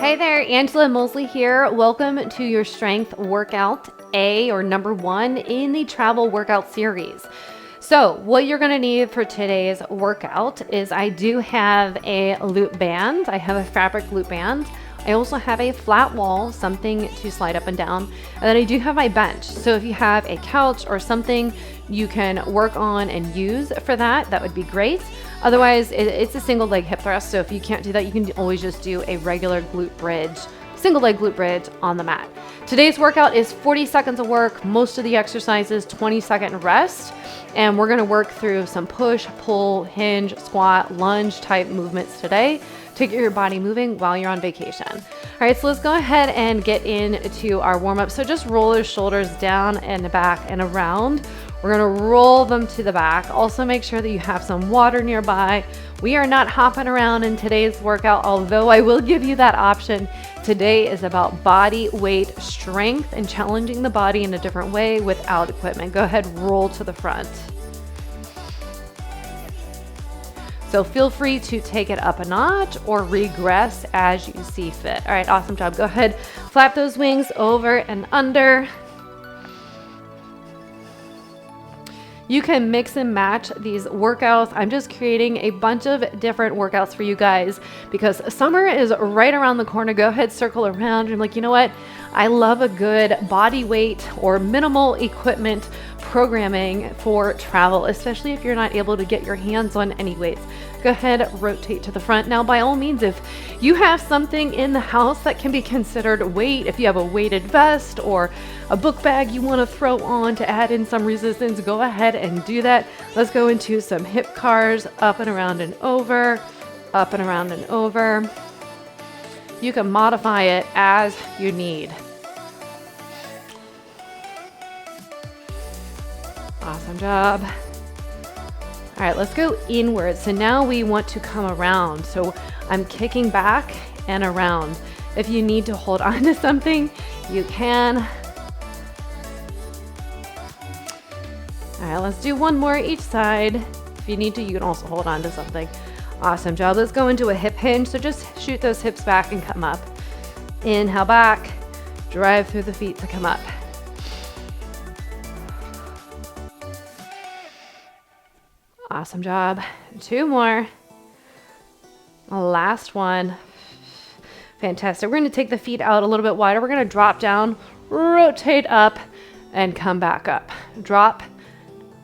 Hey there, Angela Mosley here. Welcome to your strength workout A, or number 1 in the travel workout series. So what you're going to need for today's workout is I do have a loop band. I have a fabric loop band. I also have a flat wall, something to slide up and down. And then I do have my bench. So if you have a couch or something you can work on and use for that, that would be great. Otherwise, it's a single leg hip thrust. So if you can't do that, you can always just do a regular glute bridge, single leg glute bridge on the mat. Today's workout is 40 seconds of work, most of the exercises, 20-second rest. And we're gonna work through some push, pull, hinge, squat, lunge type movements today to get your body moving while you're on vacation. All right, so let's go ahead and get into our warm up. So just roll those shoulders down and back and around. We're gonna roll them to the back. Also make sure that you have some water nearby. We are not hopping around in today's workout, although I will give you that option. Today is about body weight strength and challenging the body in a different way without equipment. Go ahead, roll to the front. So feel free to take it up a notch or regress as you see fit. All right, awesome job. Go ahead, flap those wings over and under. You can mix and match these workouts. I'm just creating a bunch of different workouts for you guys because summer is right around the corner. Go ahead, circle around. I'm like, you know what? I love a good body weight or minimal equipment programming for travel, especially if you're not able to get your hands on any weights. Go ahead, rotate to the front. Now, by all means, if you have something in the house that can be considered weight, if you have a weighted vest or a book bag you want to throw on to add in some resistance, go ahead and do that. Let's go into some hip cars, up and around and over, up and around and over. You can modify it as you need. Awesome job. All right, let's go inward. So now we want to come around. So I'm kicking back and around. If you need to hold on to something, you can. All right, let's do one more each side. If you need to, you can also hold on to something. Awesome job. Let's go into a hip hinge. So just shoot those hips back and come up. Inhale back, drive through the feet to come up. Awesome job. 2 more. Last one. Fantastic. We're going to take the feet out a little bit wider. We're going to drop down, rotate up, and come back up. Drop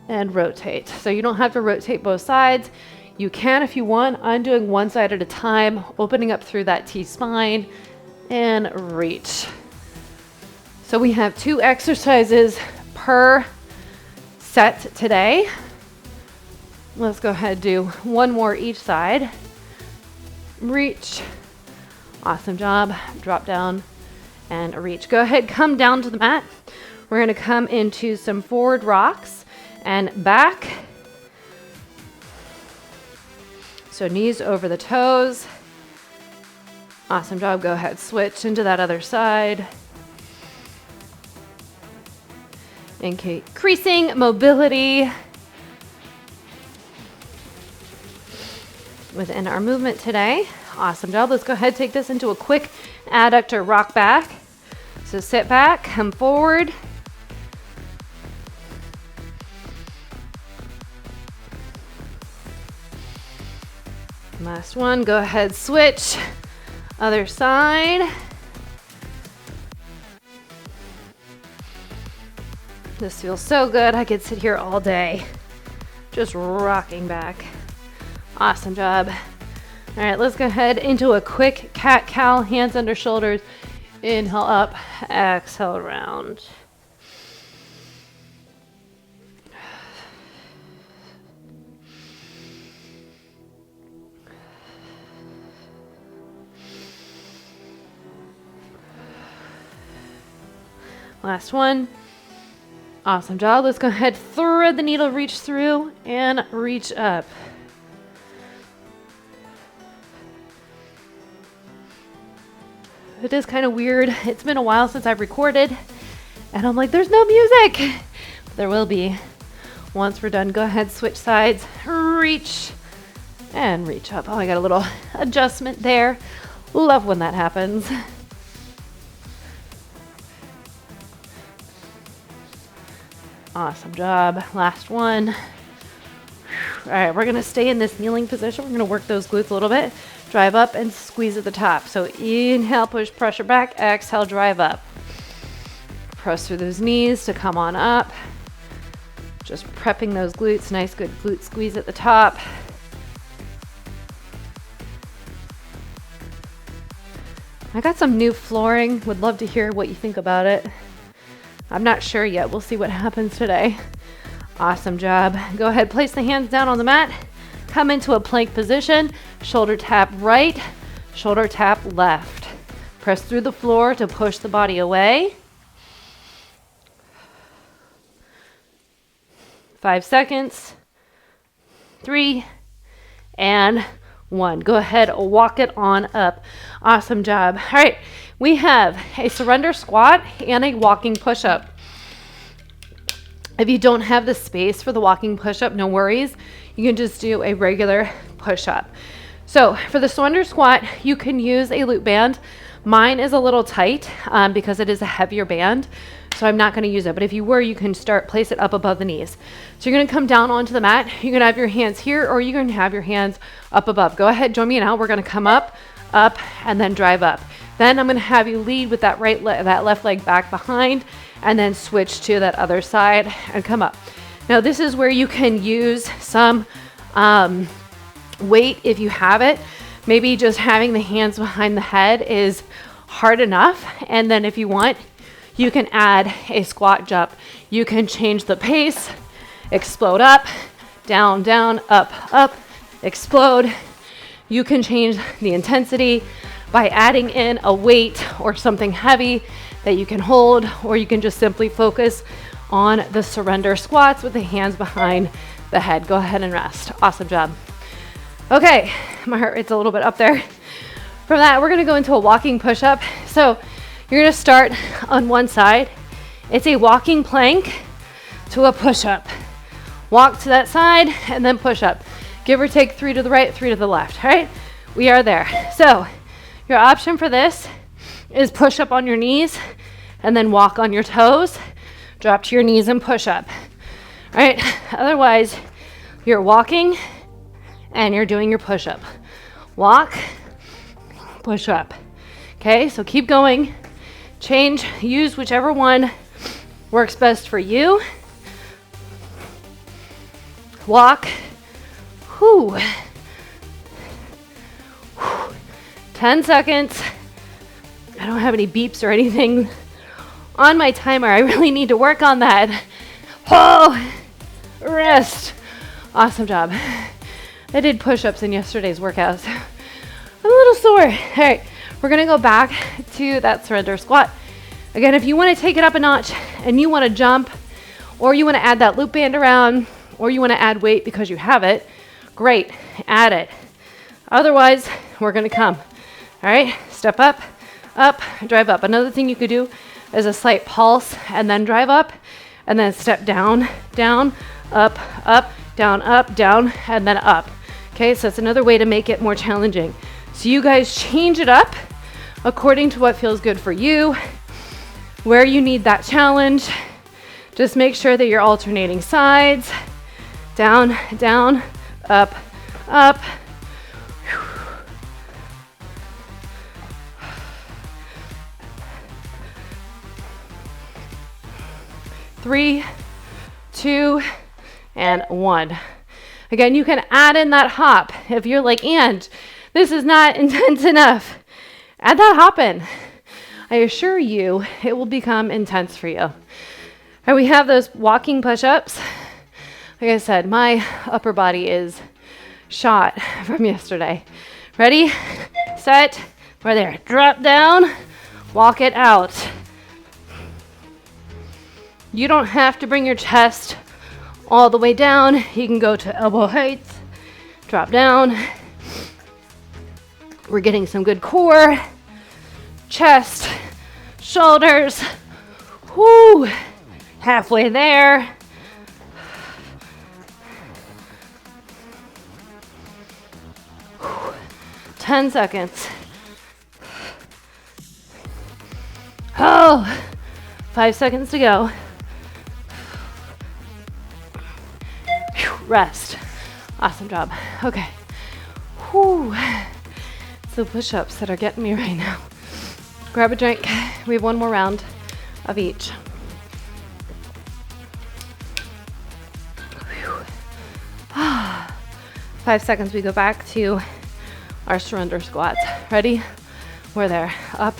and rotate. So you don't have to rotate both sides. You can if you want. I'm doing one side at a time, opening up through that T-spine and reach. So we have 2 exercises per set today. Let's go ahead and do one more each side. Reach. Awesome job. Drop down and reach. Go ahead, come down to the mat. We're going to come into some forward rocks and back. So knees over the toes. Awesome job. Go ahead, switch into that other side. Increasing mobility within our movement today. Awesome job. Let's go ahead, take this into a quick adductor rock back. So sit back, come forward. Last one, go ahead, switch. Other side. This feels so good. I could sit here all day, just rocking back. Awesome job. All right, let's go ahead into a quick cat-cow, hands under shoulders. Inhale up, exhale round. Last one. Awesome job. Let's go ahead, thread the needle, reach through and reach up. It is kind of weird. It's been a while since I've recorded and I'm like, there's no music. There will be. Once we're done, go ahead, switch sides, reach and reach up. Oh, I got a little adjustment there. Love when that happens. Awesome job. Last one. All right, we're gonna stay in this kneeling position. We're gonna work those glutes a little bit. Drive up and squeeze at the top. So inhale, push pressure back. Exhale, drive up. Press through those knees to come on up. Just prepping those glutes. Nice, good glute squeeze at the top. I got some new flooring. Would love to hear what you think about it. I'm not sure yet. We'll see what happens today. Awesome job. Go ahead, place the hands down on the mat. Come into a plank position. Shoulder tap right, shoulder tap left. Press through the floor to push the body away. 5 seconds. 3 and 1. Go ahead, walk it on up. Awesome job. All right, we have a surrender squat and a walking push-up. If you don't have the space for the walking push-up, no worries. You can just do a regular push-up. So for the surrender squat, you can use a loop band. Mine is a little tight because it is a heavier band, so I'm not going to use it. But if you were, you can place it up above the knees. So you're going to come down onto the mat. You're going to have your hands here, or you're going to have your hands up above. Go ahead, join me now. We're going to come up, and then drive up. Then I'm going to have you lead with that that left leg back behind, and then switch to that other side and come up. Now this is where you can use some weight if you have it. Maybe just having the hands behind the head is hard enough. And then if you want, you can add a squat jump. You can change the pace, explode up, down, down, up, explode. You can change the intensity by adding in a weight or something heavy that you can hold, or you can just simply focus on the surrender squats with the hands behind the head. Go ahead and rest. Awesome job. Okay, my heart rate's a little bit up there. From that, we're gonna go into a walking push-up. So you're gonna start on one side. It's a walking plank to a push-up. Walk to that side and then push up. Give or take 3 to the right, 3 to the left, all right? We are there. So your option for this is push up on your knees and then walk on your toes. Drop to your knees and push up. All right, otherwise you're walking and you're doing your push up. Walk, push up. Okay, so keep going. Change, use whichever one works best for you. Walk. Whew. 10 seconds. I don't have any beeps or anything on my timer. I really need to work on that. Oh, rest. Awesome job. I did push-ups in yesterday's workouts. I'm a little sore. All right, we're gonna go back to that surrender squat. Again, if you wanna take it up a notch and you wanna jump, or you wanna add that loop band around, or you wanna add weight because you have it, great, add it. Otherwise, we're gonna come. All right, step up, drive up. Another thing you could do is a slight pulse and then drive up, and then step down, down, up, down, and then up. Okay, so it's another way to make it more challenging. So you guys change it up according to what feels good for you, where you need that challenge. Just make sure that you're alternating sides. Down, down, up. 3, 2, and 1. Again, you can add in that hop. If you're like, and this is not intense enough, add that hop in. I assure you, it will become intense for you. And we have those walking push-ups. Like I said, my upper body is shot from yesterday. Ready, set, we're there. Drop down, walk it out. You don't have to bring your chest all the way down. You can go to elbow height, drop down. We're getting some good core, chest, shoulders. Whoo, halfway there. Whew. 10 seconds. Oh, 5 seconds to go. Rest. Awesome job. Okay. Whew. It's the push-ups that are getting me right now. Grab a drink. We have one more round of each. 5 seconds, we go back to our surrender squats. Ready? We're there. Up,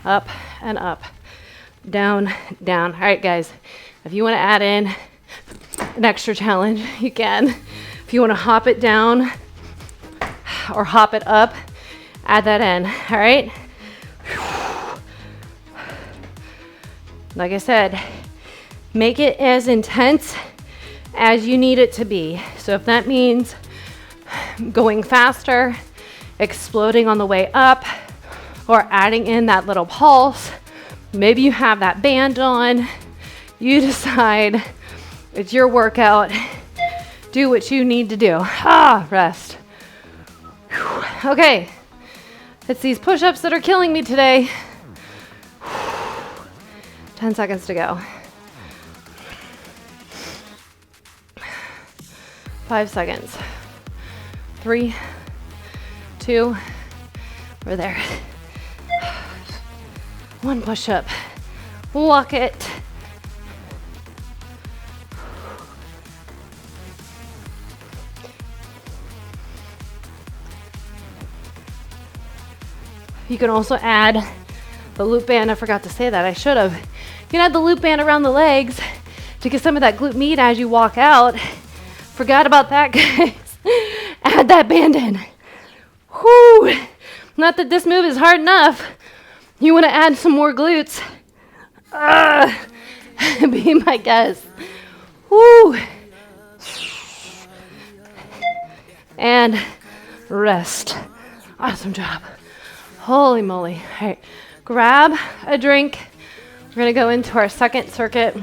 up, and up. Down, down. All right, guys. If you want to add in an extra challenge, you can. If you want to hop it down or hop it up, add that in. All right? Like I said, make it as intense as you need it to be. So if that means going faster, exploding on the way up, or adding in that little pulse, maybe you have that band on, you decide, it's your workout, do what you need to do. Rest. Okay, it's these push-ups that are killing me today. 10 seconds to go. 5 seconds. 3, 2, we're there. 1 push-up. Walk it. You can also add the loop band. I forgot to say that. I should have. You can add the loop band around the legs to get some of that glute med as you walk out. Forgot about that, guys. Add that band in. Whoo! Not that this move is hard enough. You want to add some more glutes. Be my guest. Whoo! And rest. Awesome job. Holy moly. All right, grab a drink. We're going to go into our second circuit.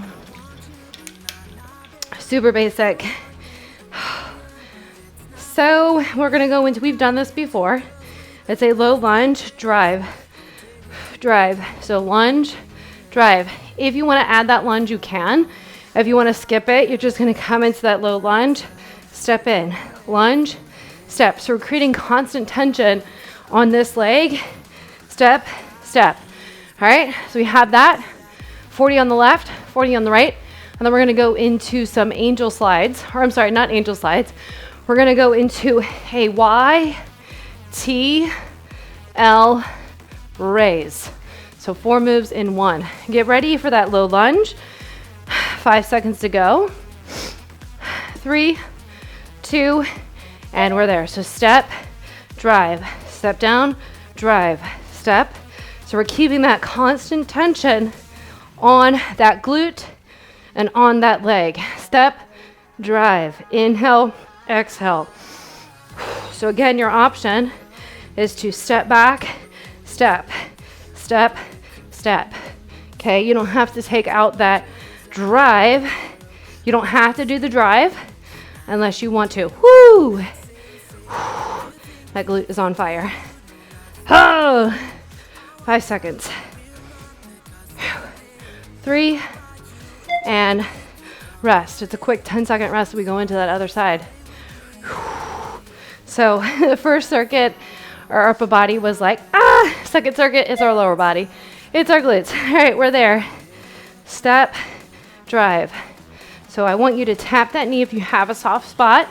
Super basic. So we're going to go into, we've done this before. It's a low lunge, drive, drive. So lunge, drive. If you want to add that lunge, you can. If you want to skip it, you're just going to come into that low lunge, step in, lunge, step. So we're creating constant tension on this leg, step, step. All right, so we have that, 40 on the left, 40 on the right, and then we're gonna go into some angel slides, or I'm sorry, not angel slides. We're gonna go into a YTWL raise. So 4 moves in 1. Get ready for that low lunge. 5 seconds to go. 3, 2, and we're there. So step, drive, step down, drive, step. So we're keeping that constant tension on that glute and on that leg. Step, drive, inhale, exhale. So again, your option is to step back, step, step, step. Okay, you don't have to take out that drive. You don't have to do the drive unless you want to. Woo! That glute is on fire. Oh, 5 seconds. 3, and rest. It's a quick 10-second rest. We go into that other side. So the first circuit, our upper body was like, second circuit is our lower body. It's our glutes. All right, we're there. Step, drive. So I want you to tap that knee if you have a soft spot.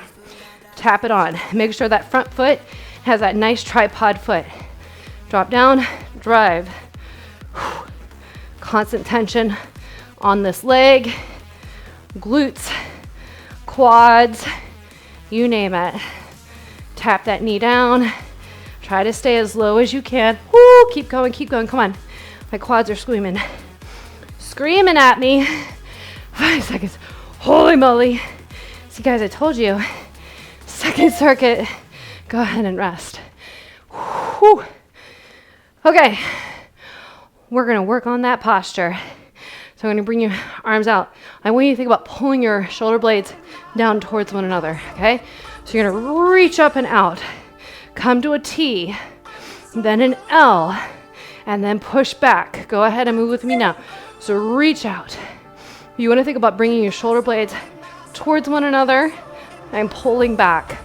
Tap it on. Make sure that front foot has that nice tripod foot. Drop down, drive. Constant tension on this leg, glutes, quads, you name it. Tap that knee down. Try to stay as low as you can. Woo, keep going, keep going. Come on. My quads are screaming at me. 5 seconds. Holy moly. See, guys, I told you. Second circuit. Go ahead and rest. Whew. Okay. We're going to work on that posture. So I'm going to bring your arms out. I want you to think about pulling your shoulder blades down towards one another, okay? So you're going to reach up and out. Come to a T, then an L, and then push back. Go ahead and move with me now. So reach out. You want to think about bringing your shoulder blades towards one another and pulling back.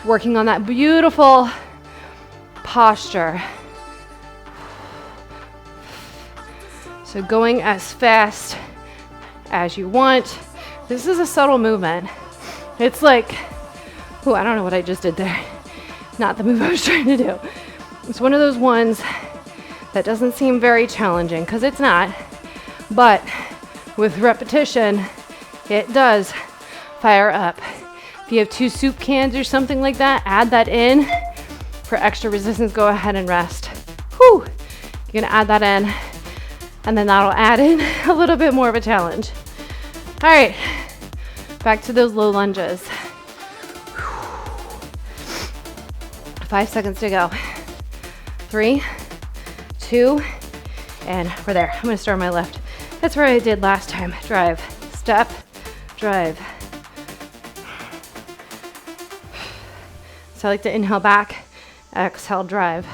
Working on that beautiful posture. So going as fast as you want. This is a subtle movement. It's like, oh, I don't know what I just did there. Not the move I was trying to do. It's one of those ones that doesn't seem very challenging, because it's not. But with repetition, it does fire up. If you have 2 soup cans or something like that, add that in. For extra resistance, go ahead and rest. Whew. You're gonna add that in, and then that'll add in a little bit more of a challenge. All right, back to those low lunges. 5 seconds to go. 3, 2, and we're there. I'm gonna start on my left. That's where I did last time. Drive, step, drive. So I like to inhale back, exhale, drive.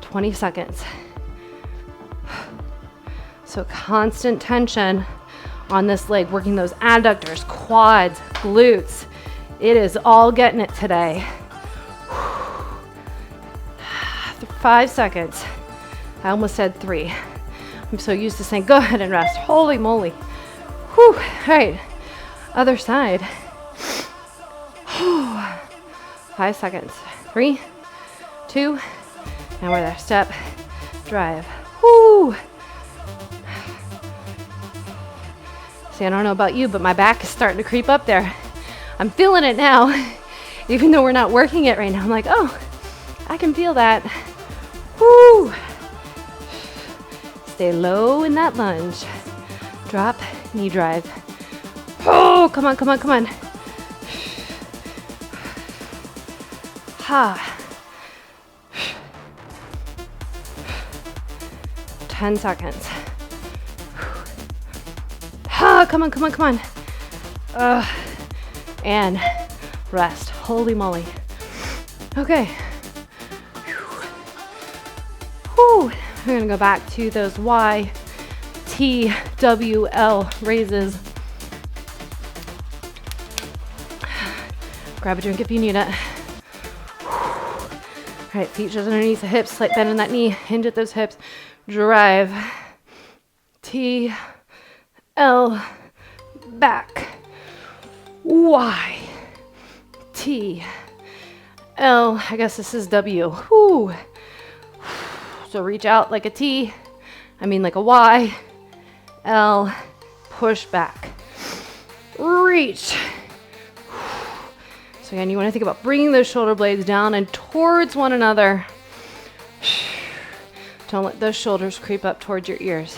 20 seconds. So constant tension on this leg, working those adductors, quads, glutes. It is all getting it today. 5 seconds. I almost said 3. I'm so used to saying, go ahead and rest. Holy moly. Whew. All right, other side. 5 seconds. 3, 2, and we're there. Step, drive. Whoo. See, I don't know about you, but my back is starting to creep up there. I'm feeling it now. Even though we're not working it right now, I'm like, oh, I can feel that. Whoo. Stay low in that lunge. Drop, knee drive. Oh, come on, come on, come on. Ha. 10 seconds. Ha, come on, come on, come on. And rest. Holy moly. Okay. Whew. We're gonna go back to those YTWL raises. Grab a drink if you need it. All right, feet just underneath the hips, slight bend in that knee, hinge at those hips, drive, T, L, back, Y, T, L, I guess this is W. Whew. So reach out like a T, like a Y, L, push back, reach. So again, you want to think about bringing those shoulder blades down and towards one another. Don't let those shoulders creep up towards your ears.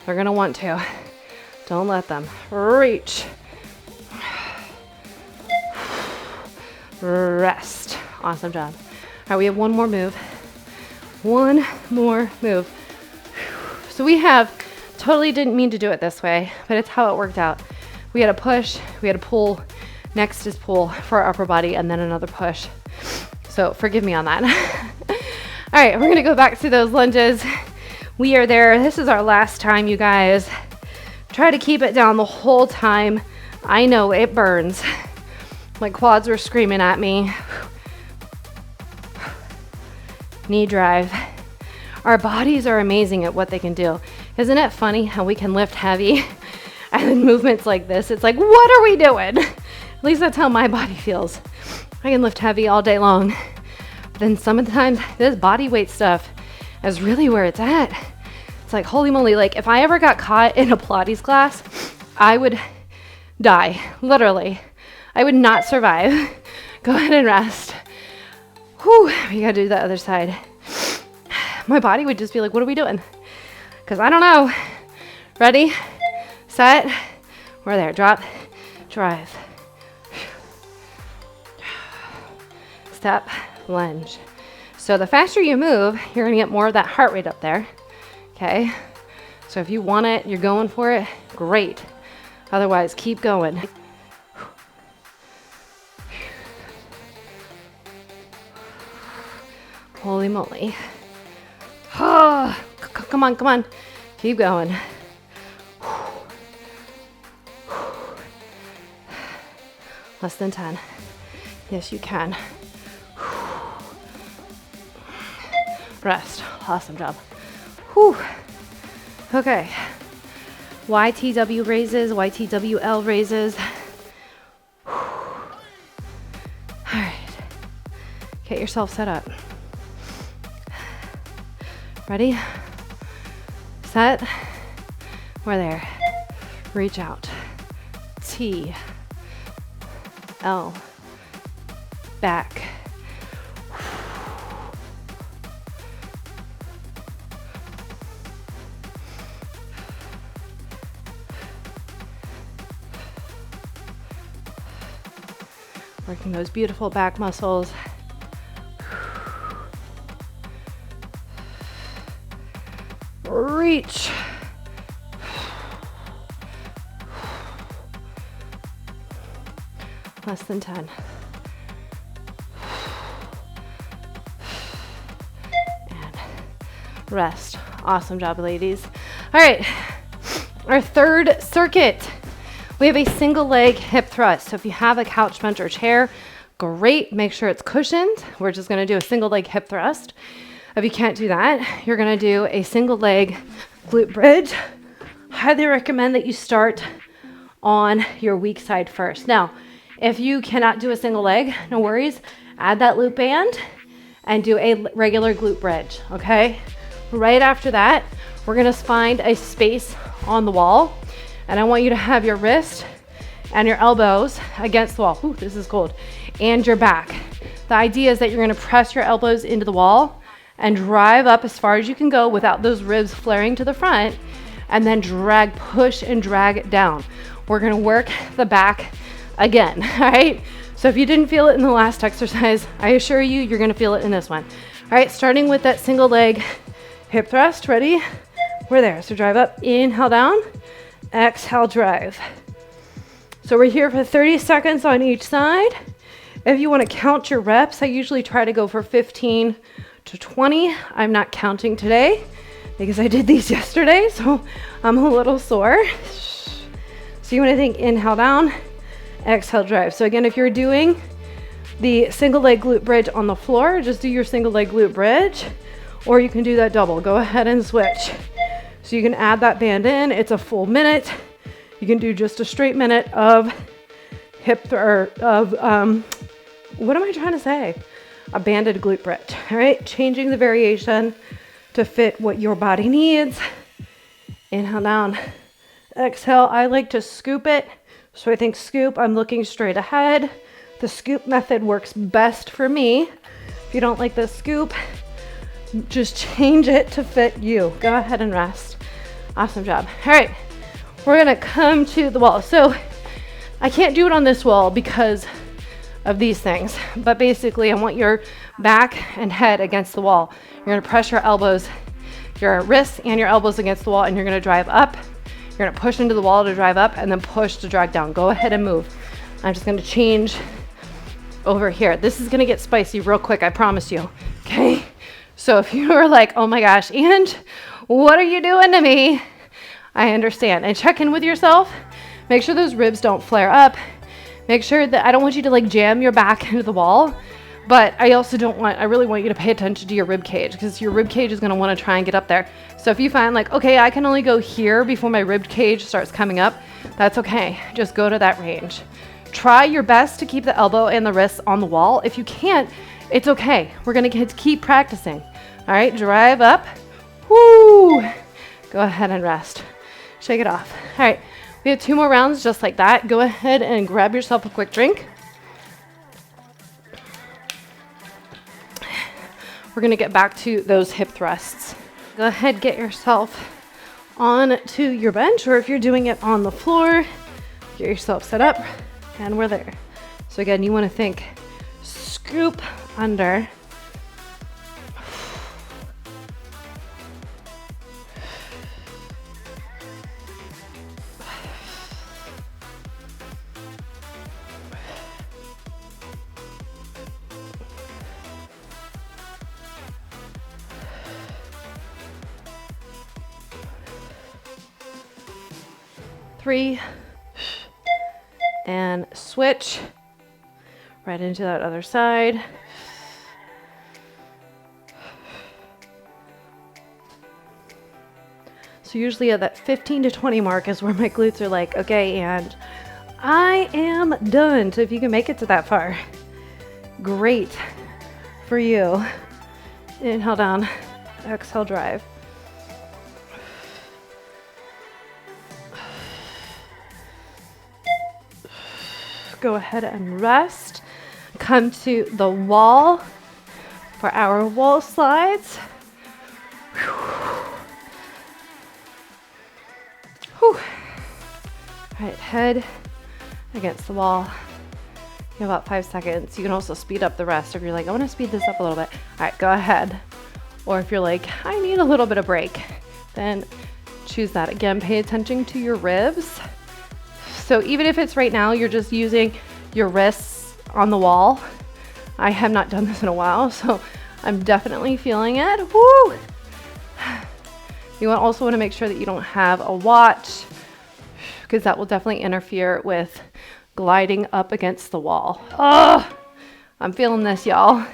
They're going to want to. Don't let them. Reach. Rest. Awesome job. All right, we have one more move. One more move. So we have, totally didn't mean to do it this way, but it's how it worked out. We had a push, we had a pull. Next is pull for our upper body, and then another push. So forgive me on that. All right, we're gonna go back to those lunges. We are there. This is our last time, you guys. Try to keep it down the whole time. I know it burns. My quads were screaming at me. Knee drive. Our bodies are amazing at what they can do. Isn't it funny how we can lift heavy and then movements like this? It's like, what are we doing? At least that's how my body feels. I can lift heavy all day long. Then sometimes this body weight stuff is really where it's at. It's like, holy moly, like if I ever got caught in a Pilates class, I would die, literally. I would not survive. Go ahead and rest. Whew, we gotta do the other side. My body would just be like, what are we doing? Because I don't know. Ready, set, we're there. Drop, drive. Step, lunge. So the faster you move, you're gonna get more of that heart rate up there. Okay, so if you want it, you're going for it, great. Otherwise, keep going. Holy moly. Oh, come on, come on. Keep going. Less than 10. Yes, you can. Rest. Awesome job. Whew. Okay. YTW raises, YTWL raises. All right. Get yourself set up. Ready? Set. We're there. Reach out. T. L. Back. Working those beautiful back muscles. Reach. Less than 10. And rest. Awesome job, ladies. All right, our third circuit. We have a single leg hip thrust. So if you have a couch bench or chair, great. Make sure it's cushioned. We're just gonna do a single leg hip thrust. If you can't do that, you're gonna do a single leg glute bridge. Highly recommend that you start on your weak side first. Now, if you cannot do a single leg, no worries. Add that loop band and do a regular glute bridge, okay? Right after that, we're gonna find a space on the wall, and I want you to have your wrist and your elbows against the wall. Ooh, this is cold. And your back. The idea is that you're gonna press your elbows into the wall and drive up as far as you can go without those ribs flaring to the front, and then drag, push and drag it down. We're gonna work the back again, all right? So if you didn't feel it in the last exercise, I assure you, you're gonna feel it in this one. All right, starting with that single leg hip thrust, ready? We're there, so drive up, inhale down, exhale, drive. So we're here for 30 seconds on each side. If you wanna count your reps, I usually try to go for 15 to 20. I'm not counting today because I did these yesterday, so I'm a little sore. So you wanna think inhale down, exhale, drive. So again, if you're doing the single leg glute bridge on the floor, just do your single leg glute bridge, or you can do that double. Go ahead and switch. So you can add that band in. It's a full minute. You can do just a straight minute of what am I trying to say? A banded glute bridge, all right? Changing the variation to fit what your body needs. Inhale down, exhale. I like to scoop it. So I think scoop, I'm looking straight ahead. The scoop method works best for me. If you don't like the scoop, just change it to fit you. Go ahead and rest. Awesome job. All right, we're gonna come to the wall. So I can't do it on this wall because of these things, but basically I want your back and head against the wall. You're gonna press your elbows, your wrists and your elbows against the wall, and you're gonna drive up. You're gonna push into the wall to drive up and then push to drag down. Go ahead and move. I'm just gonna change over here. This is gonna get spicy real quick, I promise you, okay? So if you are like, oh my gosh, and what are you doing to me? I understand. And check in with yourself. Make sure those ribs don't flare up. Make sure that, I don't want you to like jam your back into the wall, but I also I really want you to pay attention to your rib cage, because your rib cage is gonna wanna try and get up there. So if you find like, okay, I can only go here before my rib cage starts coming up, that's okay. Just go to that range. Try your best to keep the elbow and the wrist on the wall. If you can't, it's okay. We're gonna keep practicing. All right, drive up. Woo! Go ahead and rest. Shake it off. All right, we have 2 more rounds just like that. Go ahead and grab yourself a quick drink. We're gonna get back to those hip thrusts. Go ahead, get yourself on to your bench, or if you're doing it on the floor, get yourself set up, and we're there. So again, you wanna think scoop under. 3, and switch right into that other side. So usually at that 15 to 20 mark is where my glutes are like, okay, and I am done. So if you can make it to that far, great for you. Inhale down, exhale drive. Go ahead and rest. Come to the wall for our wall slides. Whew. All right, head against the wall. You have about 5 seconds. You can also speed up the rest if you're like, I want to speed this up a little bit. All right, go ahead. Or if you're like, I need a little bit of break, then choose that. Again, pay attention to your ribs. So even if it's right now, you're just using your wrists on the wall. I have not done this in a while, so I'm definitely feeling it. Woo! You also want to make sure that you don't have a watch, because that will definitely interfere with gliding up against the wall. Oh, I'm feeling this, y'all.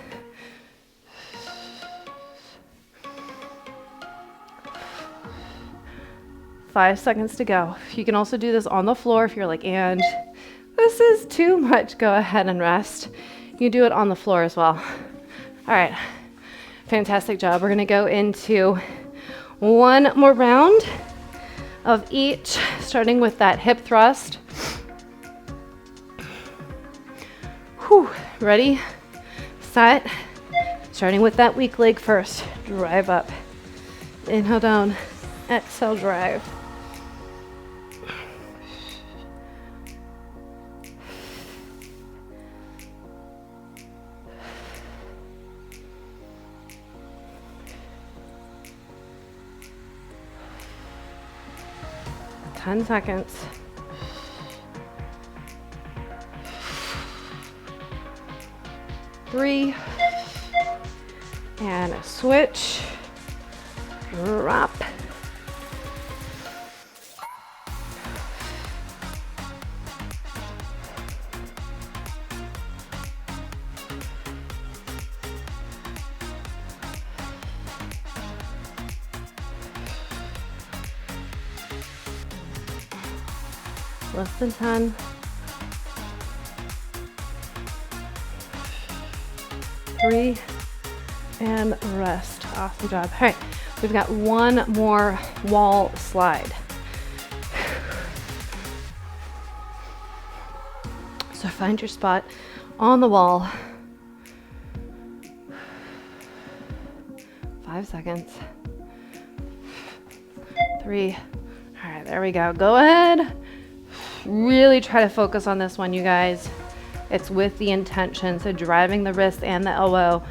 Five seconds to go. You can also do this on the floor if you're like, and this is too much. Go ahead and rest. You do it on the floor as well. All right, fantastic job. We're gonna go into one more round of each, starting with that hip thrust. Whew. Ready, set. Starting with that weak leg first. Drive up. Inhale down, exhale, drive. Ten seconds. Three, and a switch, drop. Less than 10. Three, and rest. Awesome job. All right, we've got one more wall slide. So find your spot on the wall. 5 seconds. 3. All right, there we go. Go ahead. Really try to focus on this one, you guys. It's with the intention, so driving the wrist and the elbow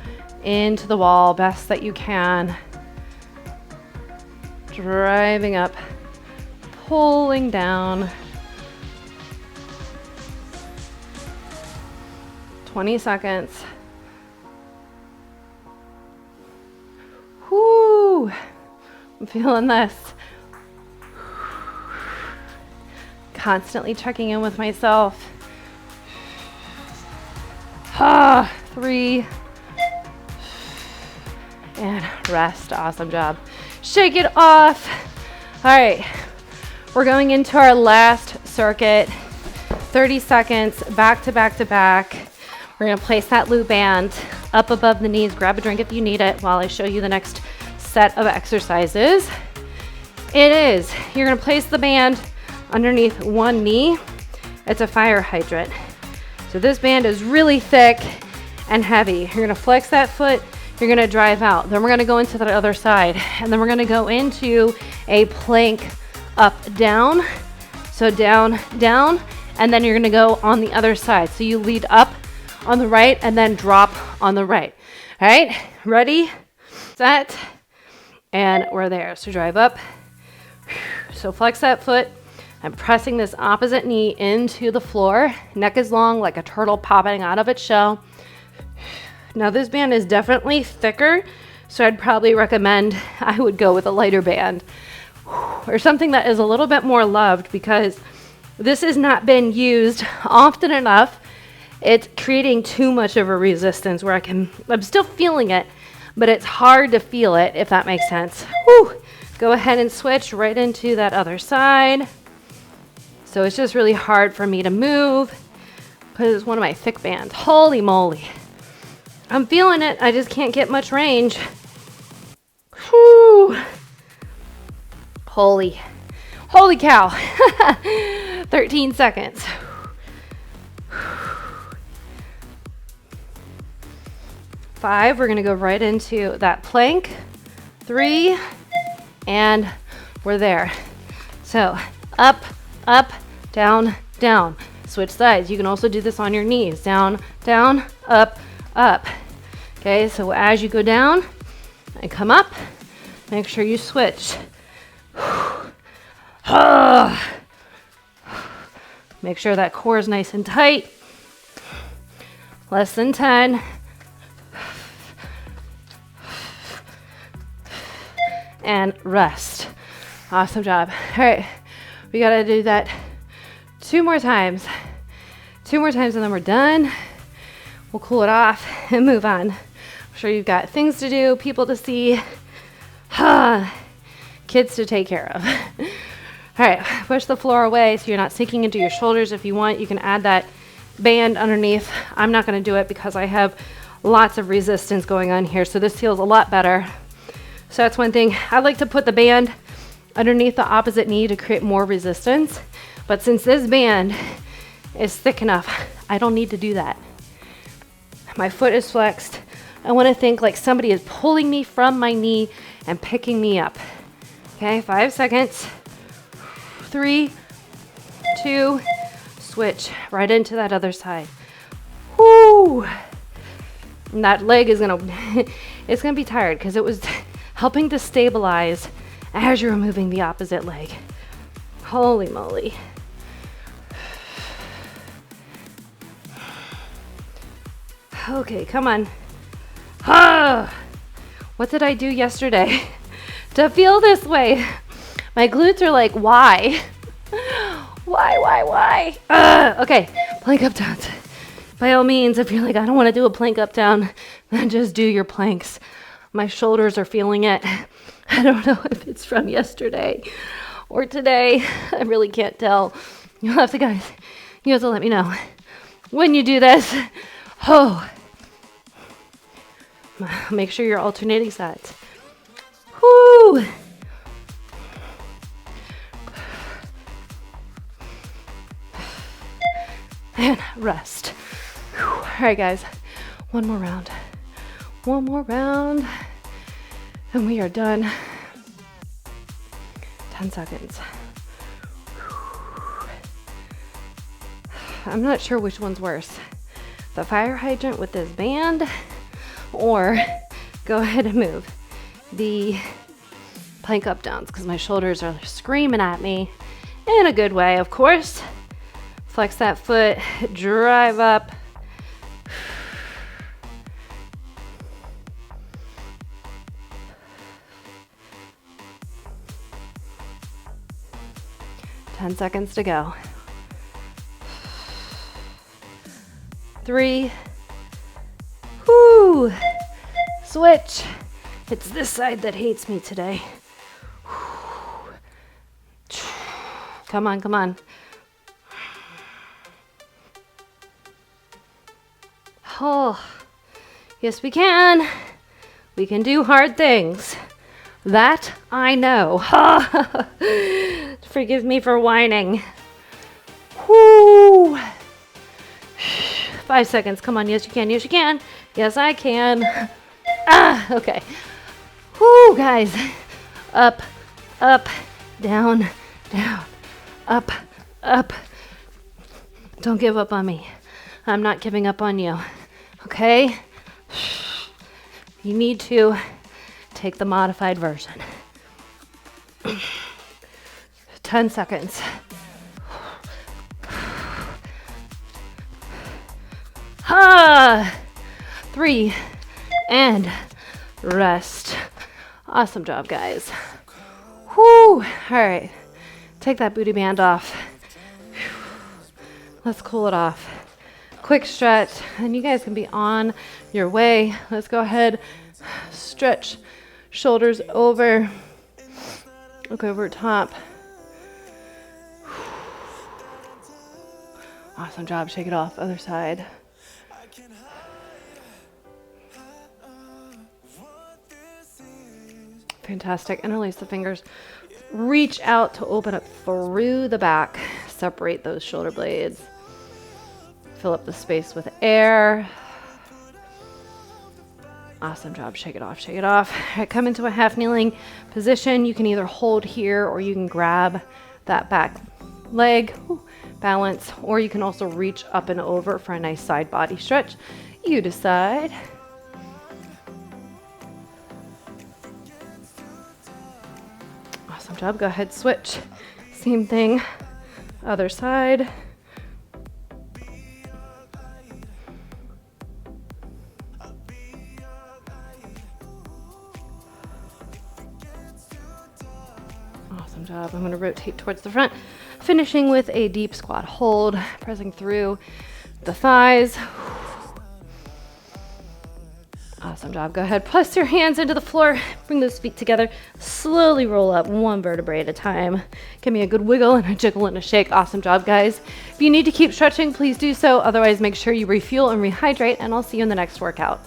into the wall best that you can. Driving up, pulling down. 20 seconds. Whoo! I'm feeling this. Constantly checking in with myself. 3, and rest. Awesome job. Shake it off. All right, we're going into our last circuit. 30 seconds, back to back to back. We're gonna place that loop band up above the knees. Grab a drink if you need it while I show you the next set of exercises. You're gonna place the band underneath one knee. It's a fire hydrant. So this band is really thick and heavy. You're gonna flex that foot, you're gonna drive out. Then we're gonna go into the other side, and then we're gonna go into a plank up, down. So down, down, and then you're gonna go on the other side. So you lead up on the right and then drop on the right. All right, ready, set, and we're there. So drive up. So flex that foot. I'm pressing this opposite knee into the floor. Neck is long like a turtle popping out of its shell. Now this band is definitely thicker, so I'd probably recommend I would go with a lighter band. or something that is a little bit more loved, because this has not been used often enough. It's creating too much of a resistance where I'm still feeling it, but it's hard to feel it, if that makes sense. Whew. Go ahead and switch right into that other side. So it's just really hard for me to move because it's one of my thick bands. Holy moly. I'm feeling it. I just can't get much range. Whew. Holy cow. 13 seconds. 5, we're gonna go right into that plank. 3, and we're there. So up, up, down, down. Switch sides. You can also do this on your knees. Down, down, up, up. Okay, so as you go down and come up, make sure you switch. Make sure that core is nice and tight. Less than 10. And rest. Awesome job. All right, we gotta do that 2 more times. 2 more times and then we're done. We'll cool it off and move on. I'm sure you've got things to do, people to see, kids to take care of. All right, push the floor away so you're not sinking into your shoulders. If you want, you can add that band underneath. I'm not gonna do it because I have lots of resistance going on here, so this feels a lot better. So that's one thing. I like to put the band underneath the opposite knee to create more resistance. But since this band is thick enough, I don't need to do that. My foot is flexed. I want to think like somebody is pulling me from my knee and picking me up. Okay, 5 seconds. 3, 2, switch right into that other side. Whoo! And that leg is gonna, it's gonna be tired because it was helping to stabilize as you're moving the opposite leg. Holy moly. Okay, come on. What did I do yesterday to feel this way? My glutes are like, why? Why? Okay, plank up downs. By all means, if you're like, I don't want to do a plank up down, then just do your planks. My shoulders are feeling it. I don't know if it's from yesterday or today. I really can't tell. You'll have to, guys, you have to let me know when you do this. Oh, make sure you're alternating sides. Whoo! And rest. Whew. All right, guys, one more round. One more round, and we are done. 10 seconds. I'm not sure which one's worse. The fire hydrant with this band, or go ahead and move the plank up downs, because my shoulders are screaming at me in a good way, of course. Flex that foot, drive up. Ten seconds to go. 3. Whoo! Switch. It's this side that hates me today. Come on, come on. Oh, yes we can. We can do hard things. That I know. Forgive me for whining. Whoo! 5 seconds. Come on. Yes, you can. Yes, you can. Yes, I can. Okay. Whoo, guys. Up, up, down, down, up, up. Don't give up on me. I'm not giving up on you. Okay? You need to take the modified version. 10 seconds. Ha! 3, and rest. Awesome job, guys. Whoo! Woo! All right, take that booty band off. Let's cool it off. Quick stretch, and you guys can be on your way. Let's go ahead, stretch, shoulders over, look over top. Awesome job, shake it off, other side. Fantastic, interlace the fingers. Reach out to open up through the back. Separate those shoulder blades. Fill up the space with air. Awesome job. Shake it off. Shake it off. All right, come into a half kneeling position. You can either hold here or you can grab that back leg, balance, or you can also reach up and over for a nice side body stretch. You decide. Awesome job. Go ahead, switch. Same thing. Other side. Awesome job. I'm going to rotate towards the front, finishing with a deep squat hold, pressing through the thighs. Awesome job. Go ahead, press your hands into the floor, bring those feet together, slowly roll up one vertebrae at a time. Give me a good wiggle and a jiggle and a shake. Awesome job, guys. If you need to keep stretching, please do so. Otherwise, make sure you refuel and rehydrate, and I'll see you in the next workout.